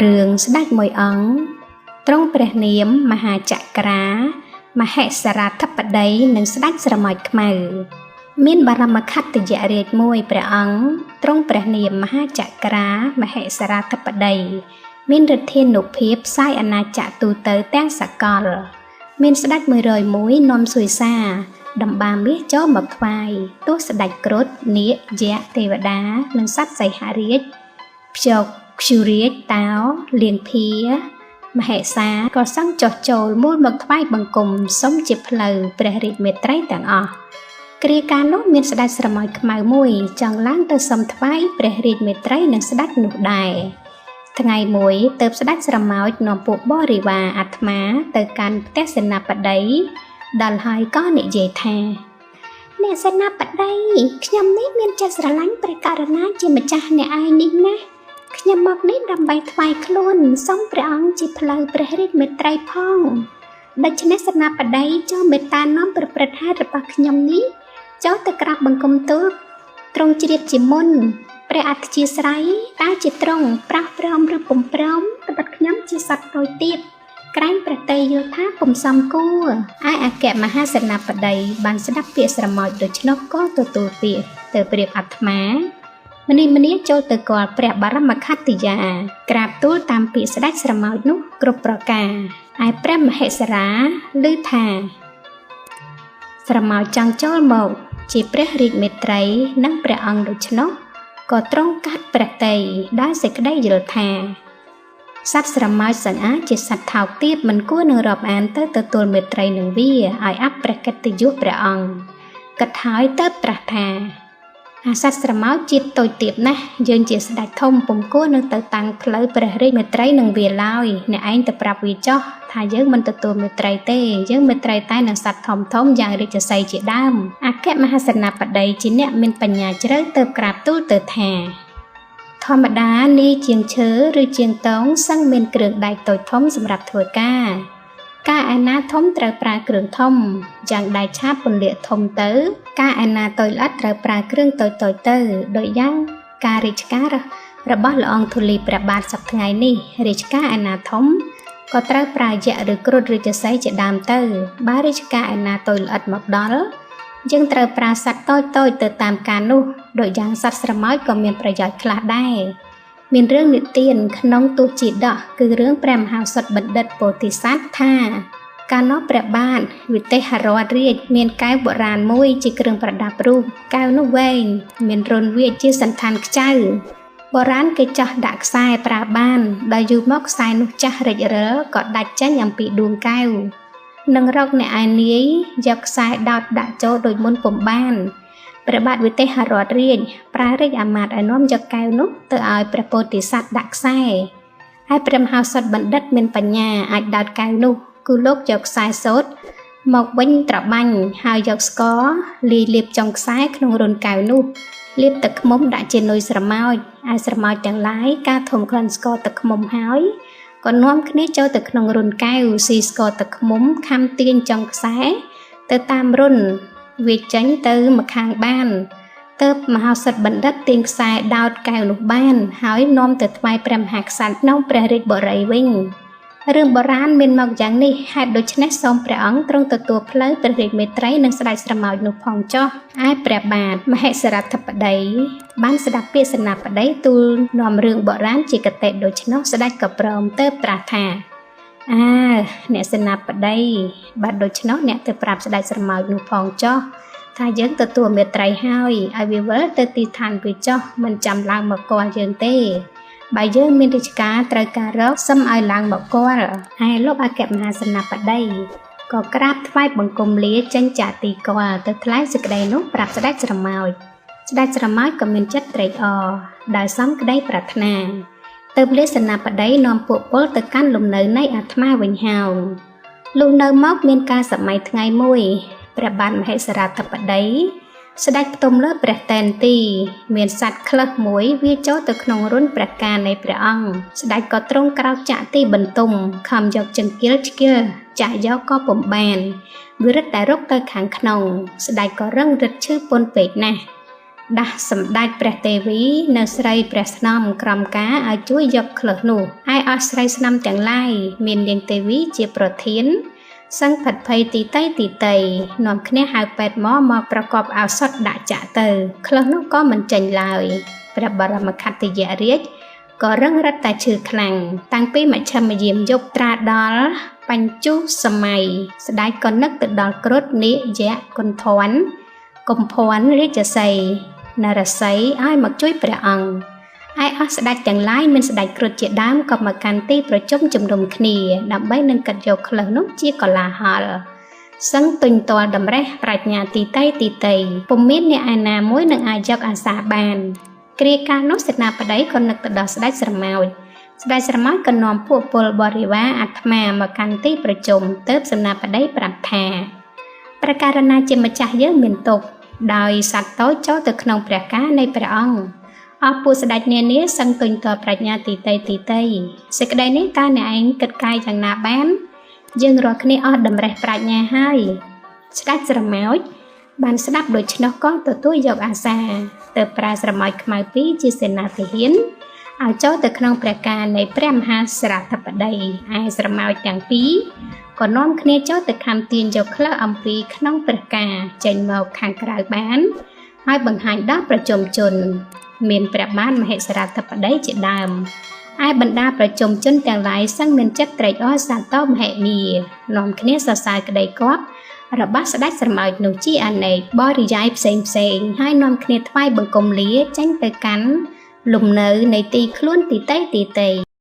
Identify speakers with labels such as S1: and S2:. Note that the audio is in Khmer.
S1: រឿងស្ដេចមួយអង្គទ្រង់ព្រះនាមមហាចក្រាមហេសរាធិបតីនិងស្ដេចស្រមោចខ្មៅមានបរមខត្តយរាជមួយព្រះអង្គទ្រង់ព្រះនាមមហាចក្រាមហេសរាធិបតីមានឫទ្ធានុភាពផ្សាយអាណាចក្រទូទៅទាំងសកលមានស្ដេច101នាំសុយសាដំបាមាសចូលមកថ្វាយទោះស្ដេចគ្រុឌនាគយក្សទេវតានិងសត្វសីហរាជភ្យកខ្ជូរាជតោលៀងភាមហេសាក៏សង់ចុះចូលមូលមកថ្វាយបង្គំសុំជាផ្លូវព្រះរាជមេត្រីទាំងអស់គ្រាកាលនោះមានស្ដេចស្រមោចខ្មៅមួយចង់ឡើងទៅសុំថ្វាយព្រះរាជមេត្រីនិងស្ដេចនោះដែរថ្ងៃមួយទើបស្ដេចស្រមោចនាំពួកបរិវារអាត្មាទៅកាន់ផ្ទះសេនាបតីដល់ហើយក៏និយាយថាអ្នកសេនាបតីខ្ញុំនេះមានចិត្តស្រឡាញ់ព្រះករុណាជាម្ចាស់អ្នកឯងនេះណាខ្ញុំមកនេះដើម្បីថ្វាយខ្លួនសូមព្រះអង្គជាផ្លូវព្រះរាជមេត្រីផងដូច្នេះសេនាបតីចូលមេត្តានាំប្រព្រឹត្តហេតុរបស់ខ្ញុំនេះចូលទៅក្រាបបង្គំទូលទ្រង់ជ្រាបជាមុនព្រះអធិជាស្រ័យតើជាទ្រង់ប្រោះព្រមឬពុំព្រមត្បិតខ្ញុំជាសត្វតូចទៀតក្រែងប្រតិយល់ថាពុំសមគួរឯអគ្គមហាសេនាបតីបានស្ដាប់ពាក្យស្រមោចដូច្នោះក៏ទទួលពាក្យទៅប្រៀបអាត្មាម្នាចូលទៅគាល់ព្រះបរមខត្តយាក្រាបទូលតាមពាក្យស្ដេចស្រមោចនោះគ្រប់ប្រការឯព្រះមហេសរាឮថាស្រមោចចង់ចូលមកជាព្រះរាជមេត្រីនិងព្រះអង្គដូច្នោះក៏ទ្រង់កាត់ព្រះទ័យដោយសេចក្តីយល់ថាសត្វស្រមោចសង្អាជាសត្វថោកទាបមិនគួរនឹងរាប់អានទៅទទួលមេត្រីនឹងវាឲ្យអបព្រះកិត្តិយសព្រះអង្គគិតហើយទៅត្រាស់ថាអាសត្វស្រមោចជាតិតូចទាបណាស់យើងជាស្ដេចធំពុំគួរនឹងទៅតាំងផ្លូវព្រះរាជមេត្រីនឹងវាឡើយអ្នកឯងទៅប្រាប់វាចោះថាយើងមិនទទួលមេត្រីទេយើងមេត្រីតែនឹងសត្វធំយ៉ាងរាជសីជាដើមអគ្គមហាសេនាបតីជាអ្នកមានបញ្ញាជ្រៅទៅក្រាបទូលទៅថាធម្មតានាយជាងឈើឬជាងតោងសឹងមានគ្រឿងដែកតូចធំសម្រាប់ធ្វើការឯណាធំត្រូវប្រើគ្រឿងធំយ៉ាងដែកឆាបពន្លាកធំទៅឯណាតូចល្អិតត្រូវប្រើគ្រឿងតូចទៅដោយយ៉ាងការរាជការរបស់ព្រះអង្គធូលីព្រះបាទសប្តាហ៍ថ្ងៃនេះរាជការឯណាធំក៏ត្រូវប្រើយក្សឬគ្រុឌរាជសីជាដើមទៅបើរាជការឯណាតូចល្អិតមកដល់យើងត្រូវប្រើសត្វតូចទៅតាមការនោះដោយយ៉ាងសត្វស្រមោចក៏មានប្រយោជន៍ខ្លះដែរមានរឿងនិទានក្នុងទូជីដកគឺរឿងព្រះមហាសុតបណ្ឌិតពោធិសត្វថាកាលនោះព្រះបាទវិទេហរតរាជមានកែវបុរាណមួយជាគ្រឿងប្រដាប់រូបកែវនោះវែងមានរន្ធវាចជាសន្តានខ្ចៅបុរាណគេចោះដាក់ខ្សែប្រើបានដល់យូរមកខ្សែនោះចាស់រិចរិលក៏ដាច់ចេញអំពីដួងកែវនឹងរកអ្នកឯនាយយកខ្សែដោតដាក់ចូលដោយមុនពុំបានព្រះបាទវិទេហរតរាជប្រើរាជអាមាត្យឲ្យនាំយកកែវនោះទៅឲ្យព្រះពោធិសត្វដាក់ខ្សែហើយព្រះមហាសុតបណ្ឌិតមានបញ្ញាអាចដោតកែវនោះគឺលោកយកខ្សែសូត្រមកវិញត្របាញ់ហើយយកស្ករលាយលាបចុងខ្សែក្នុងរន្ធកែវនោះលាបទឹកឃ្មុំដាក់ជានុយស្រមោចឯស្រមោចទាំងឡាយការធំក្លិនស្ករទឹកឃ្មុំហើយក៏នាំគ្នាចូលទៅក្នុងរន្ធកែវស៊ីស្ករទឹកឃ្មុំខំទាញចុងខ្សែទៅតាមរន្ធវាចេញទៅម្ខាងបានទើបមហាសុតបណ្ឌិតទាញខ្សែដោតកែវនោះបានហើយនាំទៅថ្វាយព្រះមហាក្សត្រក្នុងព្រះរាជបុរីវិញរឿងបុរាណមានមកយ៉ាងនេះហេតុដូច្នេះសូមព្រះអង្គទ្រង់ទទួលផ្លូវព្រះរាជមេត្រីនិងស្ដេចស្រមោចនោះផងចុះឯព្រះបាទមហេសរាធិបតីបានស្ដាប់ពាក្យសេនាបតីទូលនាំរឿងបុរាណជាគតិដូច្នោះស្ដេចក៏ព្រមទៅត្រាស់ថាអ្នកសេនាបតីបាទដូច្នោះអ្នកទៅប្រាប់ស្ដេចស្រមោចនោះផងចុះថាយើងទទួលមេត្រីហើយឲ្យវាវិលទៅទីឋានវាចុះមិនចាំឡើងមកគាល់យើងទេបើយើងមានរាជការត្រូវការរកសឹមឲ្យឡើងមកគាល់ហើយលោកអគ្គមហាសេនាបតីក៏ក្រាបថ្វាយបង្គំលាចេញจากទីគាល់ទៅថ្លែងសេចក្តីនោះប្រាប់ស្ដេចស្រមោចស្ដេចស្រមោចក៏មានចិត្តត្រេកអរដោយសំក្តីប្រាថ្នាទើបលាសេនាបតីនាំពួកពលទៅកាន់លំនៅនៃអាត្មាវិញហើយលុះនៅមកមានការសម័យថ្ងៃមួយព្រះបាទមហេសរាធិបតីស្ដេចផ្ទុំលើព្រះតេនទីមានសត្វក្លឹះមួយវាចូលទៅក្នុងរន្ធព្រះការនៃព្រះអង្គស្ដេចក៏ទ្រង់ក្រោកចាក់ទីបន្ទុំខំយកចង្កៀលឆ្កៀលចាក់យកក៏ពុំបានវារឹតតែរកទៅខាងក្នុងស្ដេចក៏រឹងរឹតឈឺពន់ពេកណាស់ ដាស់សម្ដេចព្រះទេវីនៅស្រីព្រះស្នំក្រំការឲ្យជួយយកក្លឹះនោះហើយអស់ស្រីស្នំទាំងឡាយមាននាងទេវីជាប្រធានសឹងផិតភ័យទីតីនាំគ្នាហៅពេទ្យមកប្រកបឱសថដាក់ចាក់ទៅក្លឹះនោះក៏មិនចេញឡើយព្រះបរមខត្តយរាជក៏រឹងរិតតែឈឺខ្លាំងតាំងពីមជ្ឈិមយាមយប់ត្រាដល់បញ្ជុសម័យស្ដេចក៏នឹកទៅដល់គ្រុឌនិយគុណធនកុម្ភ័នរាជសីនរសីឲ្យមកជួយព្រះអង្គហើយអស់ស្ដេចទាំងឡាយមានស្ដេចគ្រុឌជាដើមក៏មកកាន់ទីប្រជុំជំនុំគ្នាដើម្បីនឹងកាត់យកក្លឹះនោះជាកលាហលសឹងទុញទាល់តម្រេះប្រាជ្ញាទីតីពុំមានអ្នកឯណាមួយនឹងអាចយកអាសាបានគ្រាកាលនោះសេនាបតីក៏នឹកទៅដល់ស្ដេចស្រមោចក៏នាំពួកពលបរិវារអាត្មាមកកាន់ទីប្រជុំទើបសេនាបតីប្រាប់ថាប្រការណាជាម្ចាស់យើងមានទុកដោយសត្វតូចចូលទៅក្នុងព្រះការនៃព្រះអង្គអស់ពួកស្ដេចនានាសឹងទុញទាល់ប្រាជ្ញាទីតីសេចក្តីនេះតើអ្នកឯងគិតកាយយ៉ាងណាបានយើងរាល់គ្នាអស់តម្រេះប្រាជ្ញាហើយស្ដេចស្រមោចបានស្ដាប់ដូច្នោះក៏ទទួលយកអាសាទៅប្រើស្រមោចខ្មៅពីរជាសេនាទាហានឲ្យចូលទៅក្នុងព្រះការនៃព្រះមហាស្រាធិបតីឯស្រមោចទាំងពីរក៏នាំគ្នាចូលទៅខំទាញយកក្លឹះអំពីក្នុងព្រះការចេញមកខាងក្រៅបានហើយបង្ហាញដល់ប្រជុំជនមានព្រះបាទមហេសរាធិបតីជាដើមឯបណ្ដាប្រជុំជនទាំងឡាយសឹងមានចិត្តត្រេកអរសាទរមហិមានាំគ្នាសរសើរក្តីគាប់របស់ស្ដេចស្រមោចនោះជាអនេកបរិយាយផ្សេងហើយនាំគ្នាថ្វាយបង្គំលាចេញទៅកាន់លំនៅនៃទីខ្លួនទីតី